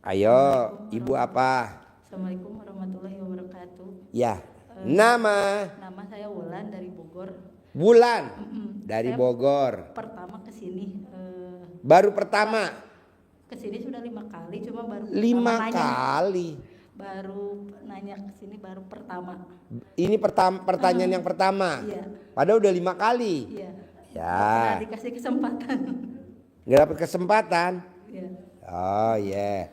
Ayo, Ibu apa? Assalamualaikum warahmatullahi wabarakatuh. Ya. Nama saya Wulan dari Bogor. Bulan dari Saya Bogor. Pertama ke sini. Baru pertama. Ke sini sudah 5 kali, cuma baru 5 pertama kali. Baru nanya ke sini baru pertama. Ini pertanyaan yang pertama. Iya. Padahal udah 5 kali. Iya. Ya. Nggak dikasih kesempatan. Nggak dapat kesempatan. Iya. Oh ya.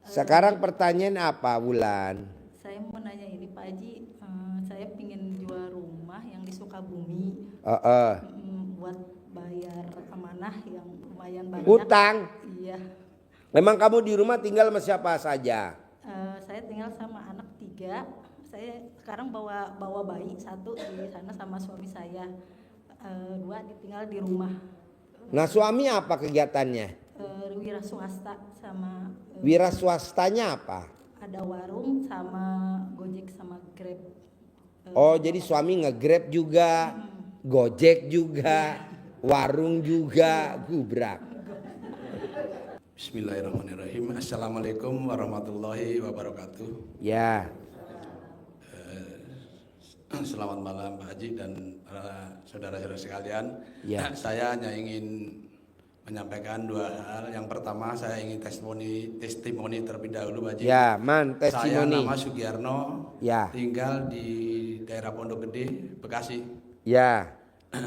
Sekarang pertanyaan apa, Wulan? Saya mau nanya ini Pak Haji, saya pingin jual rumah yang di Sukabumi. Buat bayar amanah yang lumayan banyak. Hutang. Iya. Memang kamu di rumah tinggal sama siapa saja? Saya tinggal sama anak 3. Saya sekarang bawa bayi 1 di sana sama suami saya. 2 ditinggal di rumah. Nah, suami apa kegiatannya? Wira swasta sama. Wira swastanya apa? Ada warung sama Gojek sama Grab. Oh, jadi suami nge-Grab juga, Gojek juga, warung juga, gubrak. Bismillahirrahmanirrahim. Assalamualaikum warahmatullahi wabarakatuh. Ya. Selamat malam Pak Haji dan saudara-saudara sekalian. Ya. Saya hanya ingin menyampaikan 2 hal. Yang pertama, saya ingin testimoni terlebih dahulu Pak Haji. Ya, Saya testimoni. nama Sugiyarno. Ya. Tinggal di daerah Pondok Gede, Bekasi. Ya.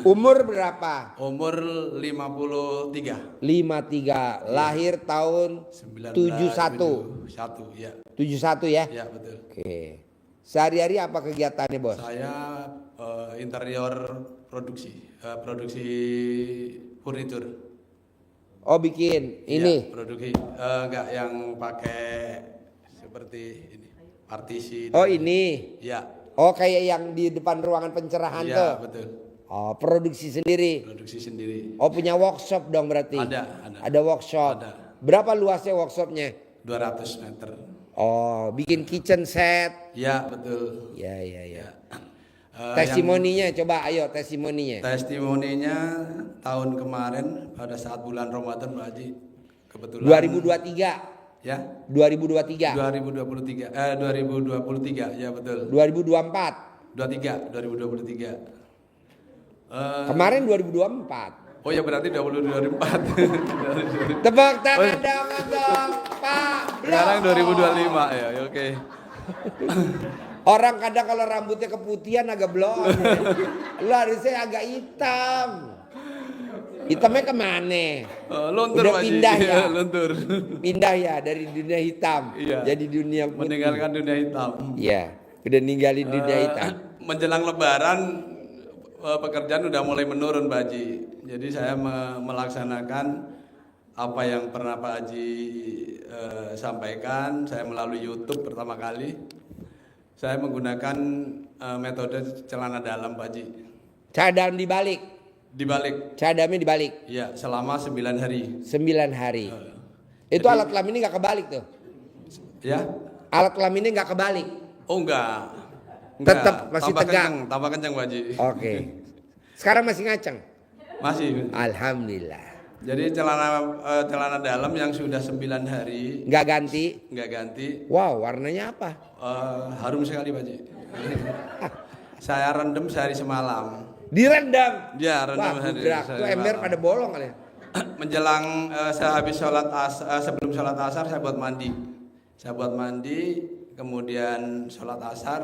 Umur berapa? Umur 53. 53. Lahir tahun 71. 71 ya. 71 ya? Ya, betul. Oke. Sehari-hari apa kegiatannya, Bos? Saya interior produksi furnitur. Oh, bikin ini. Ya, produksi enggak yang pakai seperti ini, partisi. Oh, ini. Ya. Oh, kayak yang di depan ruangan pencerahan Ya, tuh. betul. Oh, produksi sendiri. Produksi sendiri. Oh, punya workshop dong berarti? Ada. Ada workshop. Ada. Berapa luasnya workshopnya? 200 meter. Oh, bikin kitchen set. Ya, betul. Ya. Ya. Testimoninya coba, ayo testimoninya. Testimoninya tahun kemarin pada saat bulan Ramadan Pak Haji. Kebetulan 2023. Ya. 2023. 2023 ya betul. 2024. 2023. Kemarin 2024. Oh ya berarti 2024. Tepuk tangan dong, Pak. Sekarang 2025 ya, oke. Orang kadang kalau rambutnya keputihan agak blond. Lu harusnya agak hitam. Hitamnya kemana? Luntur Udah Pak Haji. pindah ya? Luntur. Pindah ya dari dunia hitam. Iya. Jadi dunia putih. Meninggalkan dunia hitam. Iya, udah ninggalin dunia hitam. Menjelang Lebaran pekerjaan udah mulai menurun Pak Haji. Jadi saya melaksanakan apa yang pernah Pak Haji sampaikan. Saya melalui YouTube pertama kali. Saya menggunakan metode celana dalam Pak Haji. Cadam dibalik. Dibalik. Cadamnya dibalik. Ya, selama 9 hari. 9 hari. Itu Jadi- alat kelaminnya nggak kebalik tuh. Ya? Alat kelaminnya nggak kebalik. Oh enggak. Tetap masih tambah tegang. Tambah kencang Pak Haji. Oke. Sekarang masih ngaceng. Masih. Alhamdulillah. Jadi celana dalam yang sudah 9 hari Nggak ganti. nggak ganti. Wow, warnanya apa? Harum sekali Pak Haji. Saya rendam sehari semalam. Direndam. Ya, Wah, rendam sehari gudrak. Tuh ember semalam. pada bolong kali ya. Menjelang saya habis sebelum sholat asar saya buat mandi. Kemudian sholat asar.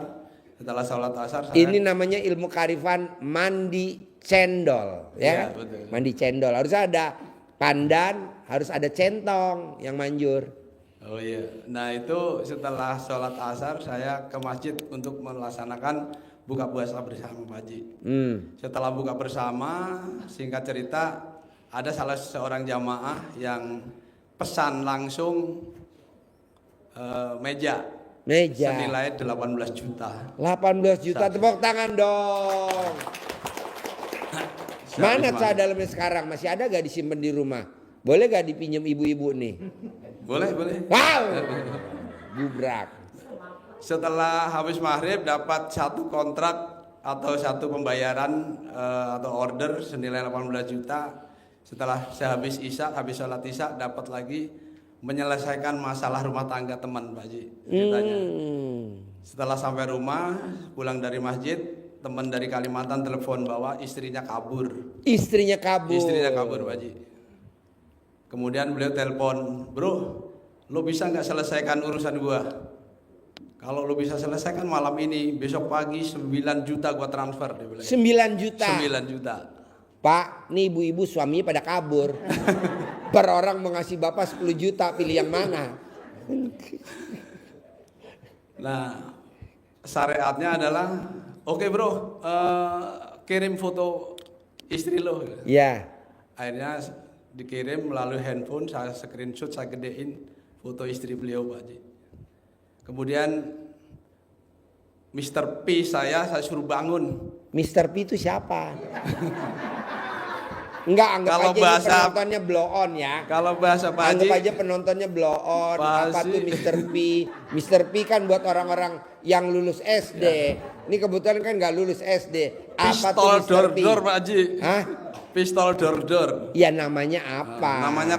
Setelah sholat asar saya Ini namanya ilmu kearifan mandi cendol, ya Iya, kan? betul. Mandi cendol harus ada pandan, harus ada centong yang manjur. Oh iya. Nah itu setelah sholat asar saya ke masjid untuk melaksanakan buka puasa bersama Pak Haji. Setelah buka bersama, singkat cerita ada salah seorang jamaah yang pesan langsung meja senilai 18 juta. 18 juta, tepuk tangan dong. Mana dalamnya sekarang? Masih ada gak disimpan di rumah? Boleh gak dipinjam ibu-ibu nih? Boleh. Wow, gubrak. Setelah habis maghrib dapat satu kontrak atau satu pembayaran atau order senilai 18 juta. Setelah saya habis sholat isya dapat lagi menyelesaikan masalah rumah tangga teman Pak Haji ceritanya. Setelah sampai rumah, pulang dari masjid, teman dari Kalimantan telepon bahwa istrinya kabur. Istrinya kabur. Istrinya kabur Pak Haji. Kemudian beliau telepon, bro, lo bisa nggak selesaikan urusan gua? Kalau lo bisa selesaikan malam ini, besok pagi 9 juta gua transfer. Dia bilang. 9 juta. 9 juta. Pak, nih ibu-ibu suaminya pada kabur. Per orang mau ngasih bapak 10 juta, pilih yang mana? Nah, syariatnya adalah, oke bro, kirim foto istri lo. Ya. Akhirnya dikirim melalui handphone, saya screenshot, saya gedein foto istri beliau Pak Haji. Kemudian Mr. P saya suruh bangun. Mr. P itu siapa? Enggak, anggap Kalau aja bahasa- penontonnya blow on ya. Kalau bahasa Pak Haji, Anggap aja penontonnya blow on. Apa Pasti. tuh Mr. P? Mr. P kan buat orang-orang yang lulus SD. Ini kebetulan kan nggak lulus SD. Apa pistol tuh Mr. P? dor-dor Pak Haji. Hah? Pistol dor-dor. Ya namanya apa? Namanya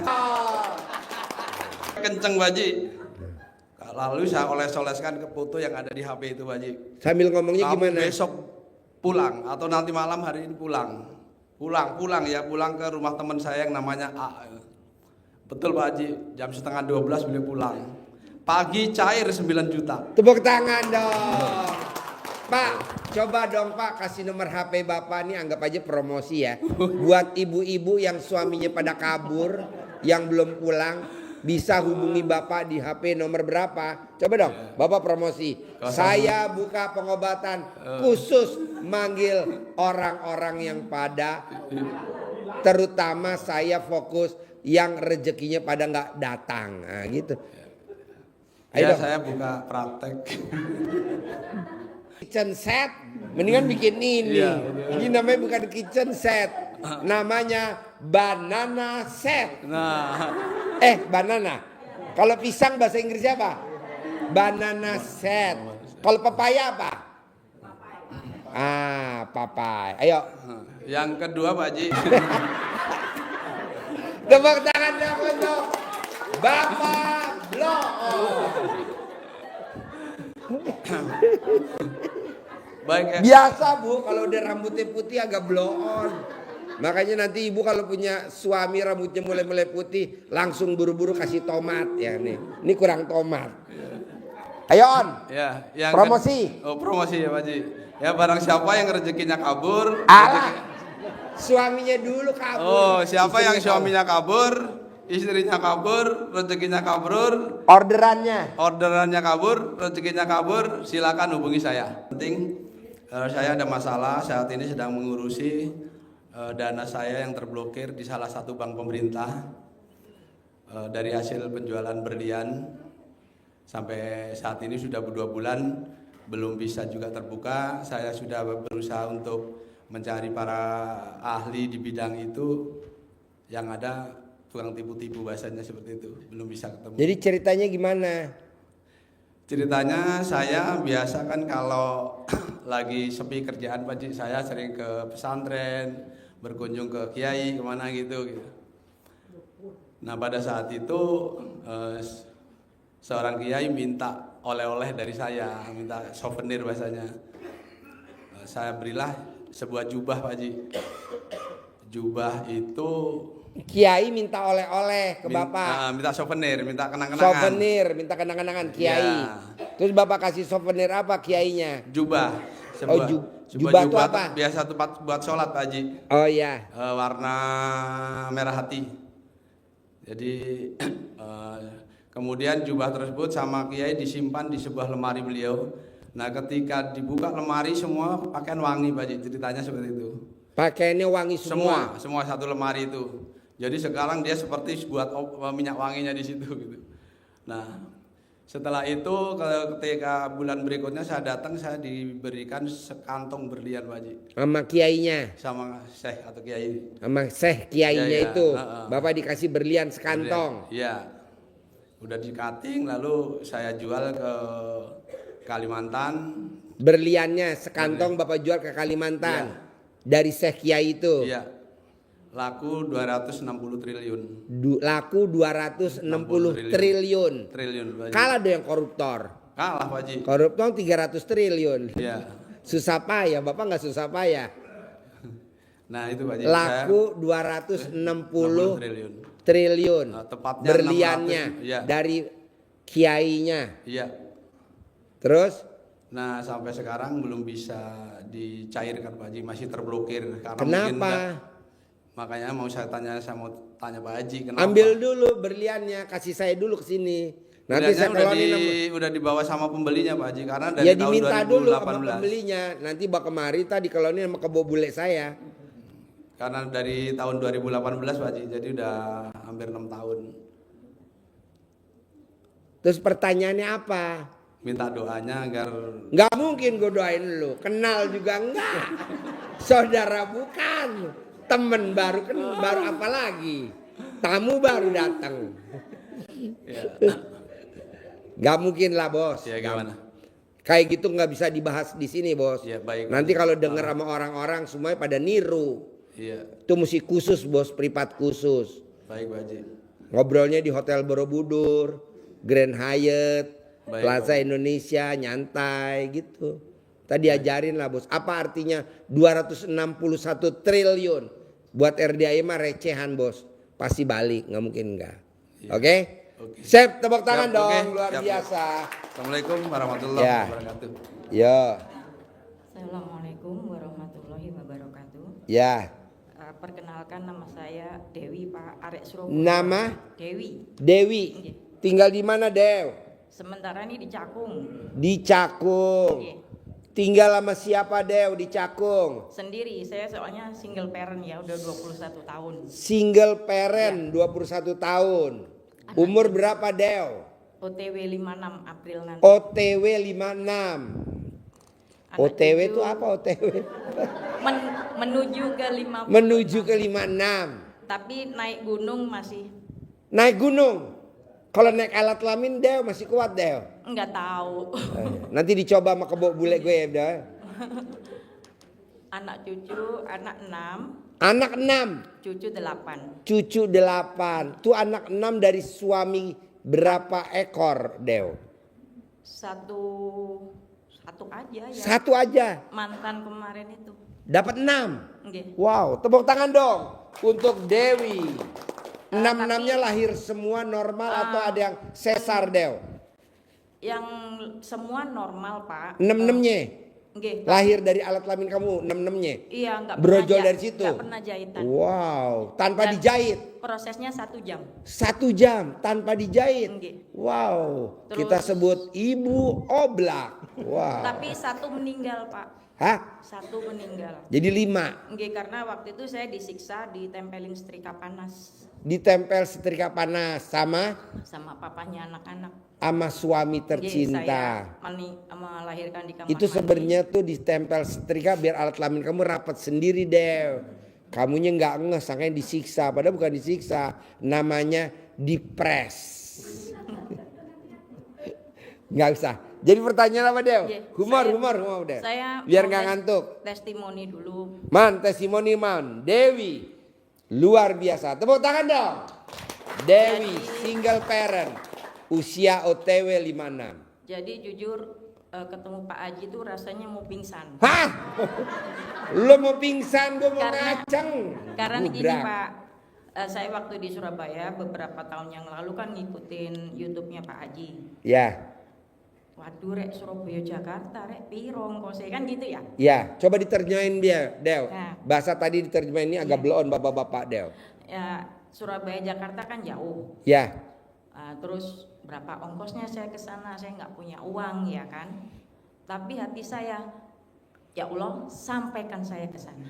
kenceng Pak Haji. Lalu saya oles-oleskan ke foto yang ada di HP itu Pak Haji. Sambil ngomongnya Kamu gimana? besok pulang atau nanti malam hari ini pulang pulang ke rumah teman saya yang namanya A. Betul Pak Haji, jam setengah 12 beliau pulang. Pagi cair 9 juta. Tepuk tangan dong. Pak, coba dong Pak kasih nomor HP Bapak nih, anggap aja promosi ya. Buat ibu-ibu yang suaminya pada kabur, yang belum pulang, bisa hubungi Bapak di HP nomor berapa? Coba dong, Bapak promosi. Saya buka pengobatan khusus manggil orang-orang yang pada, terutama saya fokus yang rezekinya pada nggak datang. Nah, gitu. Ayo Ya dong. saya buka praktek. Kitchen set, mendingan bikin ini. Iya, Ini namanya bukan kitchen set, namanya banana set. Nah, Banana. Kalau pisang bahasa Inggrisnya apa? Banana set. Kalau papaya apa? Papai. Ayo, yang kedua Pak Haji. tepuk tangan dong untuk Bapak Blow. Baik ya. Biasa Bu, kalau udah rambutnya putih agak blow on. Makanya nanti ibu kalau punya suami rambutnya mulai putih, langsung buru-buru kasih tomat ya nih. Ini kurang tomat. Ayo on. Ya, yang Promosi. promosi ya Pak Haji. Ya barang siapa yang rezekinya kabur. Alah, suaminya dulu kabur. Oh, siapa yang Istrinya suaminya kabur, istrinya kabur, rezekinya kabur, orderannya kabur, rezekinya kabur, silakan hubungi saya. Penting saya ada masalah saat ini sedang mengurusi dana saya yang terblokir di salah satu bank pemerintah dari hasil penjualan berlian sampai saat ini sudah 2 bulan belum bisa juga terbuka. Saya sudah berusaha untuk mencari para ahli di bidang itu, yang ada tukang tipu-tipu bahasanya seperti itu, belum bisa ketemu. Jadi ceritanya gimana? Ceritanya saya biasa kan kalau lagi sepi kerjaan Pak Haji, saya sering ke pesantren, berkunjung ke kiai kemana gitu. Nah pada saat itu seorang kiai minta oleh-oleh dari saya, minta souvenir bahasanya. Saya berilah sebuah jubah Pak Haji. Jubah itu Kiai minta oleh-oleh ke Bapak. minta souvenir, minta kenang-kenangan. Souvenir, minta kenang-kenangan Kiai. Ya. Terus Bapak kasih souvenir apa Kiainya? Jubah. Oh, jubah itu apa? Biasa tempat buat sholat Pak Haji. Oh iya. Warna merah hati. Jadi kemudian jubah tersebut sama kiai disimpan di sebuah lemari beliau. Nah ketika dibuka lemari semua pakaian wangi Pak Haji, ceritanya seperti itu. Pakaiannya wangi semua. Semua satu lemari itu. Jadi sekarang dia seperti buat minyak wanginya di situ gitu. Nah setelah itu ketika bulan berikutnya saya datang, saya diberikan sekantong berlian Pak Haji. Sama Kiainya. Sama syekh atau kiai. Sama Syekh Kiainya Iya, iya. itu. Heeh. Bapak dikasih berlian sekantong. Iya. Udah di-cutting lalu saya jual ke Kalimantan. Berliannya sekantong Bapak jual ke Kalimantan. Iya. Dari Syekh Kiai itu. Iya. Laku 260 triliun. Laku 260 triliun. Triliun, Pak Haji. Kalah dong yang koruptor. Kalah, Pak Haji. Koruptor 300 triliun. Iya. Susah payah, Bapak nggak susah payah. Nah, itu Pak Haji. Laku 260 triliun. triliun. Nah, tepatnya Berliannya 600, iya. dari kiainya. Iya. Terus Nah, sampai sekarang belum bisa dicairkan Pak Haji, masih terblokir karena kenapa? Makanya saya mau tanya Pak Haji kenapa? Ambil dulu berliannya, kasih saya dulu ke sini. Nanti saya udah dibawa sama pembelinya Pak Haji karena ya dari tahun diminta 2018. dulu sama pembelinya. Nanti bawa kemari tadi kalau ini sama kebo bule saya. Karena dari tahun 2018 Pak Haji, jadi udah hampir 6 tahun. Terus pertanyaannya apa? Minta doanya agar Nggak mungkin gue doain lu. Kenal juga enggak. Saudara bukan. Temen baru baru apa lagi? Tamu baru datang. ya, Nggak mungkin lah bos. ya gimana? Kayak gitu nggak bisa dibahas di sini bos. Ya, baik. Nanti kalau denger sama orang-orang semuanya pada niru. Iya, Itu mesti khusus bos, privat khusus. baik Pak Haji. Ngobrolnya di Hotel Borobudur, Grand Hyatt, Baik, Plaza Indonesia, nyantai gitu. Tadi ajarin lah bos, apa artinya 261 triliun. Buat RDI mah recehan bos, pasti balik, nggak mungkin enggak. Iya. Oke? Oke. Sip, tepuk tangan Siap, dong, oke. luar Siap. biasa. Assalamualaikum warahmatullahi Ya. wabarakatuh. Yo, Assalamualaikum warahmatullahi wabarakatuh. ya. Perkenalkan nama saya Dewi Pak Arek Surabaya. Nama Dewi. Dewi. Iya. Tinggal di mana Dew? Sementara ini di Cakung. Di Cakung. Iya. Tinggal sama siapa Dew di Cakung? Sendiri, saya soalnya single parent ya, udah 21 tahun. Single parent 21 tahun. Umur berapa Dew? OTW 56 April nanti. OTW 56. Anak OTW cucu itu apa OTW? Menuju ke 50. Menuju ke 56. Tapi naik gunung masih Naik gunung. Kalau naik alat kelamin Dew masih kuat Dew. nggak tahu. Nanti dicoba sama kebo bule gue ya Dew. Anak cucu, anak 6, Anak 6, cucu 8. cucu 8. Tuh anak 6 dari suami berapa ekor Dew? Satu aja ya. Satu aja. Mantan kemarin itu. Dapat 6. Nggih. Wow, tepuk tangan dong untuk Dewi. 6-6-nya lahir semua normal atau ada yang sesar Dew? Yang semua normal, Pak. 6-6-nya Nggih. lahir dari alat kelamin kamu, 6-6-nya. Iya, nggak Brojol pernah dari situ. Nggak pernah jahitan. Wow, tanpa Dan dijahit. Prosesnya 1 jam. 1 jam tanpa dijahit. Nggih. Wow, Terus- kita sebut ibu oblak. Wow. Tapi 1 meninggal, Pak. Hah? 1 meninggal. Jadi 5. Nggih, karena waktu itu saya disiksa ditempelin setrika panas Ditempel setrika panas sama sama papanya anak-anak. suami Nggih, tercinta. saya melahirkan di kamar Itu mandi. sebenarnya tuh ditempel setrika biar alat kelamin kamu rapat sendiri Dew. Kamunya nggak nges, makanya disiksa. Padahal bukan disiksa, namanya dipres. Nggak usah. Jadi pertanyaan apa Dew? Iya, Humor saya- Dew. Saya Biar mau nggak ngantuk. Testimoni dulu. Man, testimoni man. Dewi, luar biasa. Tepuk tangan dong. Dewi, single parent, usia OTW 56. Jadi jujur ketemu Pak Haji tuh rasanya mau pingsan. Hah? Lo mau pingsan, gue mau Karena- ngaceng. Karena gini Gudrak. Pak, saya waktu di Surabaya beberapa tahun yang lalu kan ngikutin YouTube-nya Pak Haji. Ya, Waduh rek Surabaya Jakarta rek piro ongkosnya kan gitu ya. ya. Coba diterjemahin dia, Dew. Nah. Bahasa tadi diterjemahin ini agak Iya. bloon bapak-bapak, Dew. Ya Surabaya Jakarta kan jauh. Ya, Terus berapa ongkosnya saya ke sana, saya nggak punya uang ya kan. Tapi hati saya, ya Allah sampaikan saya ke sana.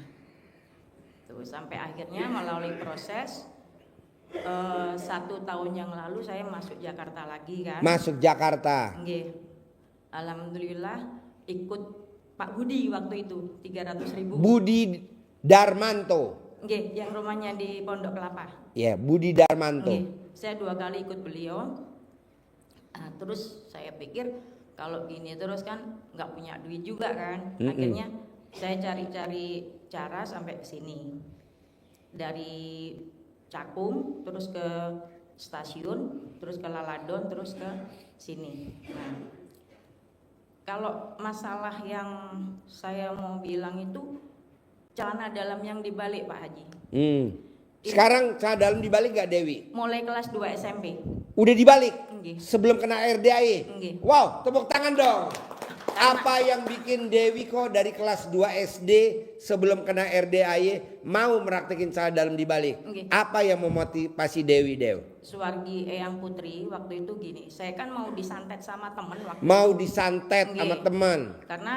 Tuh sampai akhirnya melalui proses 1 tahun yang lalu saya masuk Jakarta lagi kan. masuk Jakarta. Nggih. Alhamdulillah ikut Pak Budi waktu itu 300.000. Budi Darmanto. Nggih, yang rumahnya di Pondok Kelapa. Ya, Budi Darmanto. Nggih, saya 2 kali ikut beliau. Terus saya pikir kalau gini terus kan nggak punya duit juga kan. Mm-mm. Akhirnya saya cari-cari cara sampai ke sini. dari Cakung terus ke stasiun, terus ke Laladon, terus ke sini. Nah, kalau masalah yang saya mau bilang itu celana dalam yang dibalik Pak Haji. Sekarang celana dalam dibalik gak Dewi? Mulai kelas 2 SMP. Udah dibalik? Nggih. Sebelum kena RDAI? Nggih. Wow, tepuk tangan dong. Apa yang bikin Dewi kok dari kelas 2 SD sebelum kena RDAY mau meraktekin celana dalam dibalik? Nggih. Apa yang memotivasi Dewi, Dew? Suwargi Eyang Putri waktu itu gini, saya kan mau disantet sama temen waktu Mau itu. disantet Nggih. sama teman? Karena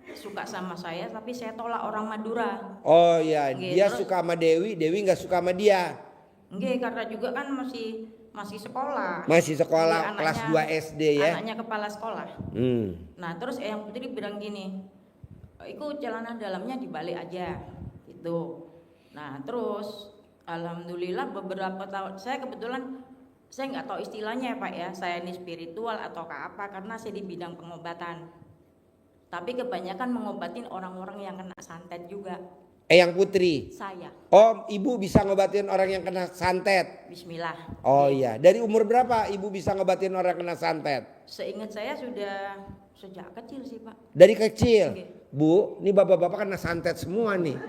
suka sama saya tapi saya tolak orang Madura. Oh ya, Nggih, dia terus- suka sama Dewi, Dewi nggak suka sama dia. Nggih, karena juga kan masih sekolah. Masih sekolah Nggih, kelas 2 SD ya? Anaknya kepala sekolah. Nah terus Eyang Putri bilang gini, ikut celana dalamnya dibalik aja gitu. Nah terus alhamdulillah beberapa tahun, saya kebetulan saya nggak tahu istilahnya ya Pak ya, saya ini spiritual atau apa karena saya di bidang pengobatan. Tapi kebanyakan mengobatin orang-orang yang kena santet juga. Eyang Putri. Saya, Oh, ibu bisa ngobatin orang yang kena santet. Bismillah. Oh iya, dari umur berapa ibu bisa ngobatin orang kena santet? Seingat saya sudah sejak kecil sih Pak. Dari kecil. Oke. Bu, ini bapak-bapak kena santet semua nih.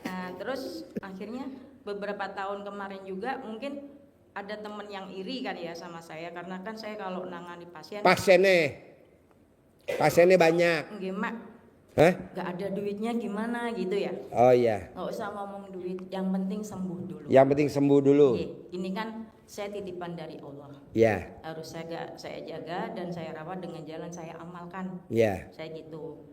Nah terus akhirnya beberapa tahun kemarin juga mungkin ada temen yang iri kan ya sama saya karena kan saya kalau nangani pasien Pasiennya banyak. nggih mak Hah? nggak ada duitnya gimana gitu ya, Oh iya. nggak usah ngomong duit, yang penting sembuh dulu. Yang penting sembuh dulu. Nggih, ini kan saya titipan dari Allah, Ya, harus saya jaga dan saya rawat dengan jalan saya amalkan, ya. saya gitu.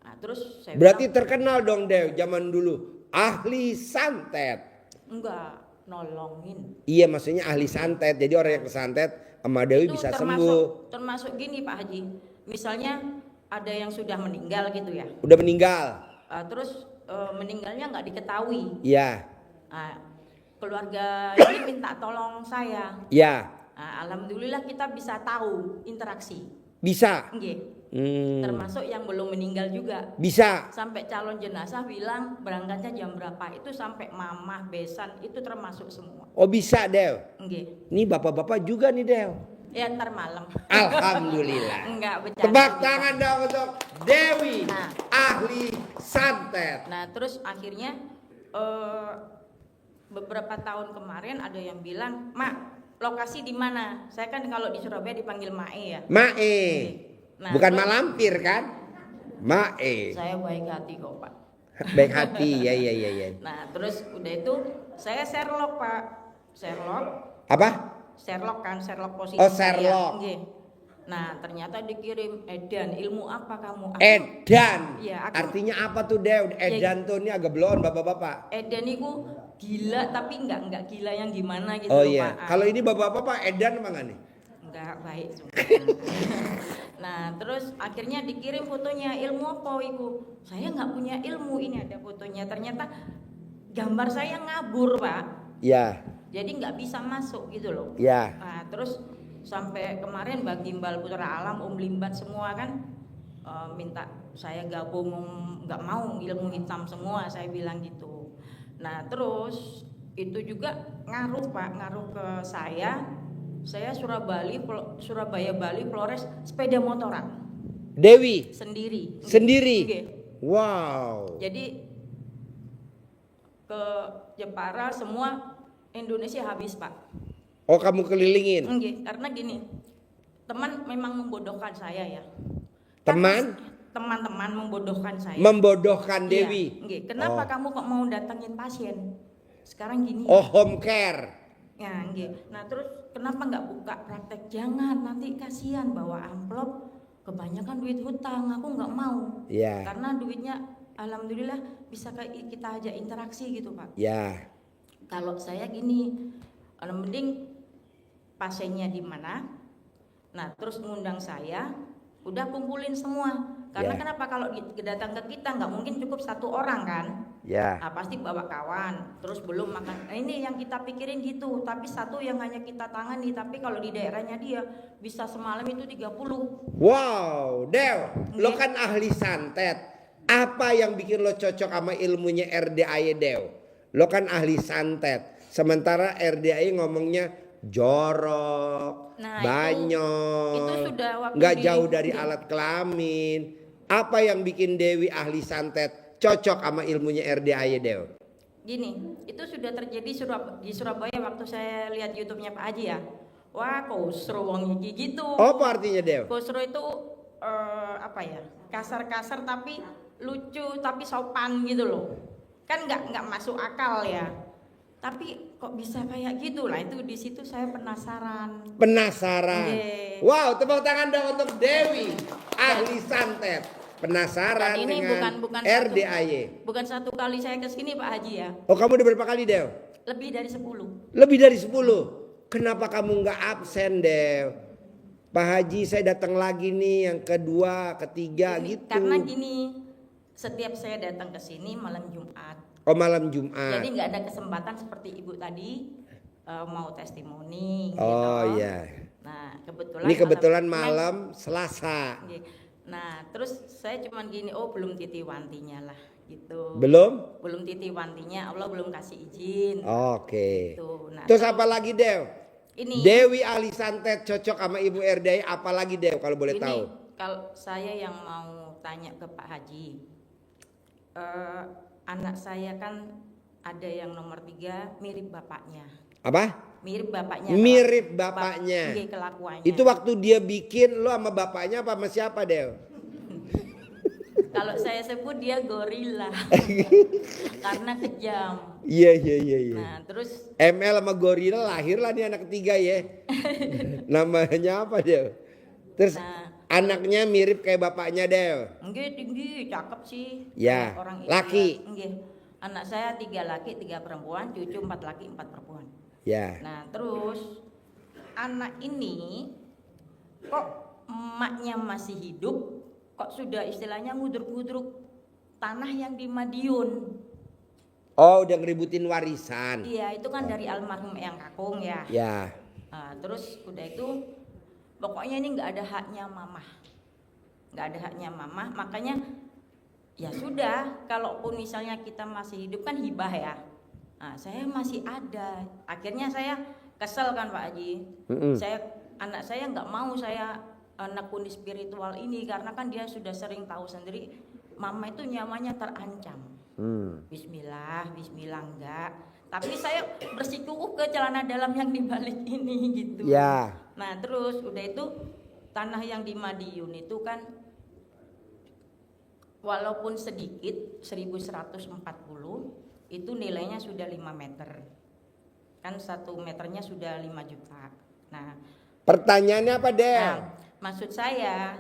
Nah terus saya Berarti bilang, terkenal dong Dew zaman dulu ahli santet. enggak nolongin. Iya, maksudnya ahli santet. Jadi orang yang kesantet sama Dewi Itu bisa sembuh. termasuk gini Pak Haji, misalnya ada yang sudah meninggal gitu ya, Udah meninggal. terus meninggalnya nggak diketahui. Iya. Nah, keluarga ini minta tolong saya. Ya, Nah, alhamdulillah kita bisa tahu interaksi. bisa. Nggih. Hmm, Termasuk yang belum meninggal juga. bisa. Sampai calon jenazah bilang berangkatnya jam berapa, itu sampai mamah, besan, itu termasuk semua. Oh, bisa Dew. Nggih. Ini bapak-bapak juga nih Dew. Ya ntar malam. Alhamdulillah. Enggak bercanda. Tebak gitu. tangan dong untuk Dewi, Nah. ahli santet. Nah terus akhirnya beberapa tahun kemarin ada yang bilang, Mak, lokasi di mana? Saya kan kalau di Surabaya dipanggil Mae ya. Mae. Nah, Bukan terus malampir kan? Mae. saya baik hati kok Pak. Baik hati, ya ya ya ya. Nah terus udah itu saya Sherlock Pak. Apa? Sherlock kan, Sherlock posisi Oh, saya. Sherlock. Nggih. Nah ternyata dikirim, Edan, ilmu apa kamu? Edan. Iya, aku- Artinya apa tuh Dew? Edan tuh ini agak blown bapak-bapak. Edan itu gila tapi enggak gila yang gimana gitu Oh loh, iya. Pak. Kalau ini bapak-bapak Edan apa nggak nih? Enggak baik semua. Nah terus akhirnya dikirim fotonya, ilmu apa ibu? Saya nggak punya ilmu, ini ada fotonya. Ternyata gambar saya ngabur Pak, Ya, jadi nggak bisa masuk gitu loh. ya. Nah terus sampai kemarin Bang Gimbal Putra Alam, Om Limbat semua kan minta saya gabung, nggak mau ilmu hitam semua, saya bilang gitu. Nah terus itu juga ngaruh Pak, ngaruh ke saya Surabaya Bali Flores sepeda motoran Dewi sendiri. sendiri. Nggih. Wow. Jadi ke Jepara semua Indonesia habis Pak. Oh, kamu kelilingin. Nggih, karena gini, teman memang membodohkan saya ya. Teman? Teman-teman membodohkan saya. Membodohkan Iya, Dewi. nggih. Kenapa Oh. kamu kok mau datangin pasien? Sekarang gini. Oh, home care. Ya, nggih. Nah, terus kenapa nggak buka praktek? Jangan, nanti kasihan bawa amplop, kebanyakan duit hutang. Aku nggak mau. Ya, Karena duitnya alhamdulillah bisa kita ajak interaksi gitu, Pak. ya. Kalau saya gini, mending pasiennya di mana? Nah, terus ngundang saya, udah kumpulin semua. Karena Ya. kenapa kalau datang ke kita nggak mungkin cukup satu orang kan? Ya. Nah, pasti bawa kawan, terus belum makan. Nah, ini yang kita pikirin gitu, tapi satu yang hanya kita tangani, tapi kalau di daerahnya dia bisa semalam itu 30. Wow, Dew, lo Nggih. kan ahli santet. Apa yang bikin lo cocok sama ilmunya RDAY Dew? Lo kan ahli santet. Sementara RDAY ngomongnya jorok, Nah, banyol, itu sudah waktu nggak di- jauh dari alat kelamin. Apa yang bikin Dewi ahli santet cocok sama ilmunya RDAY Dew? Gini, itu sudah terjadi di Surabaya waktu saya lihat YouTube-nya Pak Haji ya. Wah, kosro wong iki gitu. Apa artinya Dew? Kosro itu apa ya? Kasar-kasar tapi lucu tapi sopan gitu loh. Kan nggak masuk akal ya. Tapi kok bisa kayak gitu lah, itu di situ saya penasaran. Penasaran. Oke. Wow, tepuk tangan dong untuk Dewi, ahli santet. Penasaran Dan ini dengan bukan RDAY. bukan satu kali saya ke sini Pak Haji ya. Oh, kamu udah berapa kali Dew? Lebih dari 10. Lebih dari 10. Kenapa kamu nggak absen Dew? Pak Haji saya datang lagi nih yang kedua, ketiga gitu. Karena gini, setiap saya datang ke sini malam Jumat. Oh, malam Jumat. Jadi nggak ada kesempatan seperti ibu tadi mau testimoni. Oh gitu. iya. Nah kebetulan. Ini kebetulan malam Selasa. Nah terus saya cuman gini, oh belum titiwantinya lah gitu. Belum? Belum titiwantinya, Allah belum kasih izin. Oke. Gitu. Nah, Terus apa lagi Dew? ini. Dewi ahli santet cocok sama Ibu RDAY, apalagi Dew kalau boleh Ini, tahu? kalau saya yang mau tanya ke Pak Haji, anak saya kan ada yang nomor 3 mirip bapaknya. Apa? Mirip bapaknya. Mirip bapaknya. Iya, kelakuannya. Itu waktu dia bikin lo sama bapaknya apa sama siapa Dew? Kalau saya sebut dia gorila. Karena kejam. Iya. Nah, terus ML sama gorila lahirlah nih anak ketiga ya. Namanya apa Dew? Terus anaknya mirip kayak bapaknya Dew. enggak tinggi, cakep sih. Ya, Orang laki. Enggak. Anak saya 3 laki, 3 perempuan, cucu 4 laki, 4 perempuan. Ya. Nah, terus anak ini kok emaknya masih hidup, kok sudah istilahnya ngudruk-ngudruk tanah yang di Madiun. Oh, udah ngeributin warisan. Iya, itu kan dari almarhum Eyang Kakung ya. Ya. Nah, terus udah itu pokoknya ini nggak ada haknya mamah, nggak ada haknya mamah. Makanya ya sudah, kalaupun misalnya kita masih hidup kan hibah ya. Nah, saya masih ada. Akhirnya saya kesel kan Pak Haji. Anak saya nggak mau saya nekuni spiritual ini karena kan dia sudah sering tahu sendiri, mama itu nyawanya terancam. Bismillah enggak. Tapi saya bersikukuh ke celana dalam yang dibalik ini gitu. Ya. Nah terus udah itu tanah yang di Madiun itu kan walaupun sedikit 1140 itu nilainya sudah 5 meter. Kan 1 meternya sudah 5 juta. Nah Pertanyaannya apa Dew? Nah, maksud saya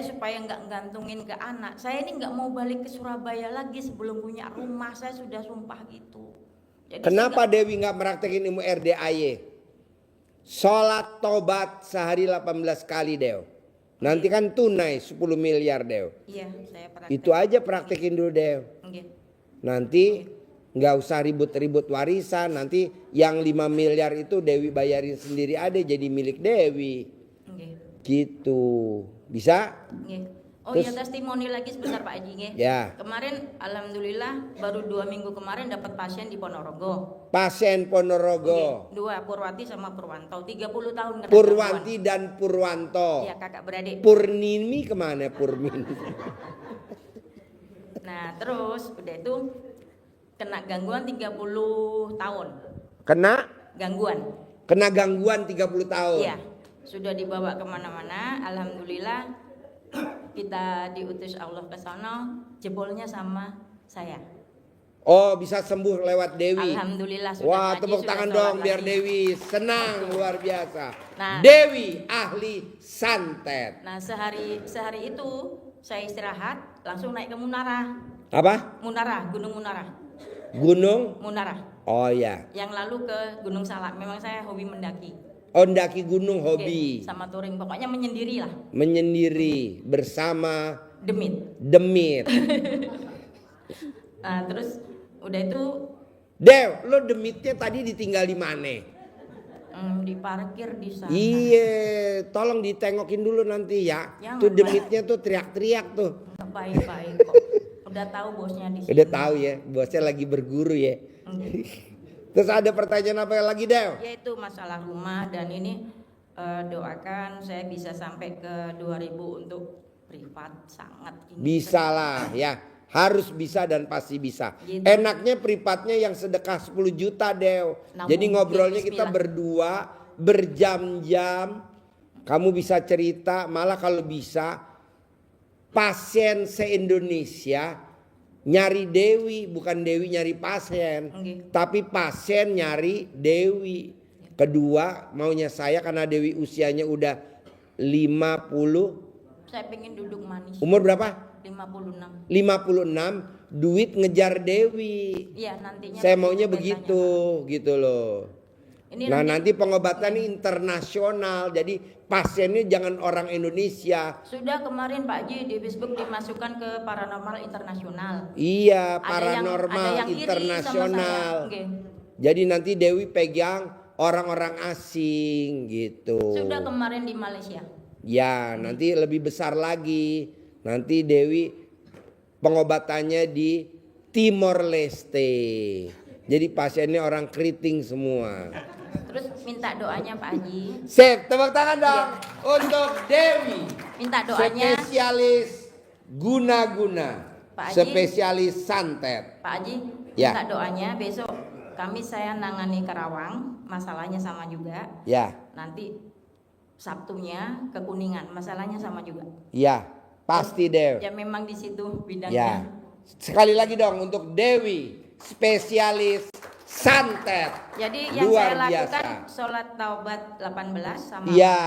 supaya nggak gantungin ke anak, saya ini nggak mau balik ke Surabaya lagi sebelum punya rumah, saya sudah sumpah gitu. Jadi Kenapa Dewi nggak meraktekin ilmu RDAY? Sholat tobat sehari 18 kali Dew. Nanti kan tunai 10 miliar Dew. Iya, saya praktek. Itu aja praktekin dulu Dew. Nggih. Nanti nggak usah ribut-ribut warisan. Nanti yang 5 miliar itu Dewi bayarin sendiri ada jadi milik Dewi. Nggih. Gitu. Bisa? Nggih. Oh Terus- iya, testimoni lagi sebentar Pak Haji nggih. Ya. Kemarin alhamdulillah baru 2 minggu kemarin dapat pasien di Ponorogo. Pasien Ponorogo. Nggih, 2 Purwati sama Purwanto, 30 tahun kena Purwanti gangguan. dan Purwanto. Iya, kakak beradik. Purnimi kemana Purmin? Nah, terus udah itu kena gangguan 30 tahun. Kena gangguan 30 tahun. Iya, sudah dibawa kemana-mana. Alhamdulillah kita diutus Allah ke sana, jebolnya sama saya. Oh, bisa sembuh lewat Dewi. Alhamdulillah sudah. Wah, ngaji, tepuk sudah tangan sholat dong biar lagi. Dewi senang luar biasa. Nah. Dewi ahli santet. Nah, sehari itu saya istirahat, langsung naik ke Munarah. Apa? Gunung Munarah. Gunung? Munarah. Oh ya. Yang lalu ke Gunung Salak. Memang saya hobi mendaki. Ondaki gunung hobi. Oke, sama touring, pokoknya menyendiri lah. Menyendiri bersama Demit. demit. Nah, terus udah itu Dew, lo demitnya tadi ditinggal di mana? diparkir di sana. Iya, tolong ditengokin dulu nanti ya. Jangan, Tuh demitnya tuh teriak-teriak tuh. Baik-baik kok. Udah tahu bosnya di sini. Udah tahu ya, bosnya lagi berguru ya. Terus ada pertanyaan apa lagi, Del? Yaitu masalah rumah dan ini doakan saya bisa sampai ke 2000 untuk privat, sangat ingin. Bisa lah ya, harus bisa dan pasti bisa. Gitu. Enaknya privatnya yang sedekah 10 juta, Del. Namun, Jadi ngobrolnya bismillah. kita berdua berjam-jam. Kamu bisa cerita, malah kalau bisa pasien se-Indonesia nyari Dewi, bukan Dewi nyari pasien. Tapi pasien nyari Dewi. Kedua, maunya saya karena Dewi usianya udah 50. Saya pengen duduk manis. Umur berapa? 56. 56, duit ngejar Dewi. Iya, nantinya. Saya maunya begitu, gitu loh. Ini Nah, nanti pengobatan ini internasional. Jadi pasiennya jangan orang Indonesia. sudah kemarin Pak Ji di Facebook dimasukkan ke paranormal internasional. Iya, Ada paranormal yang iri internasional. sama saya. Oke. Jadi nanti Dewi pegang orang-orang asing gitu. Sudah kemarin di Malaysia. Ya, nanti lebih besar lagi. Nanti Dewi pengobatannya di Timor Leste. Jadi pasiennya orang keriting semua. Terus minta doanya Pak Haji. Sip, tepuk tangan dong untuk Dewi. Minta doanya Spesialis guna-guna. Pak Haji. Spesialis santet. Pak Haji, Ya. minta doanya besok saya nangani Karawang, masalahnya sama juga. Ya, Nanti Sabtunya ke Kuningan, masalahnya sama juga. ya, pasti Dew. Ya memang di situ bidangnya. Ya. Sekali lagi dong untuk Dewi, spesialis santet. Jadi yang Luar saya lakukan biasa. sholat taubat 18 sama. Iya.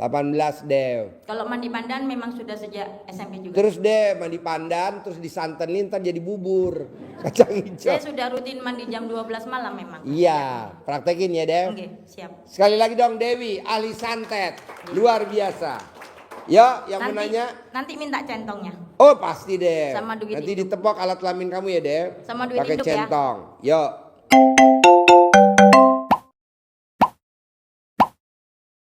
18 Dew. Kalau mandi pandan memang sudah sejak SMP juga. Terus deh mandi pandan, terus disantenin ntar jadi bubur kacang hijau. Saya sudah rutin mandi jam 12 malam memang. Iya, praktekin ya Dew. Oke, siap. Sekali lagi dong Dewi, ahli santet, luar biasa. Yuk, yang mau nanya. Nanti minta centongnya. Oh pasti deh. Sama duit Nanti induk. ditepok alat kelamin kamu ya Dew. Sama duit Pakai induk ya. centong. Yuk.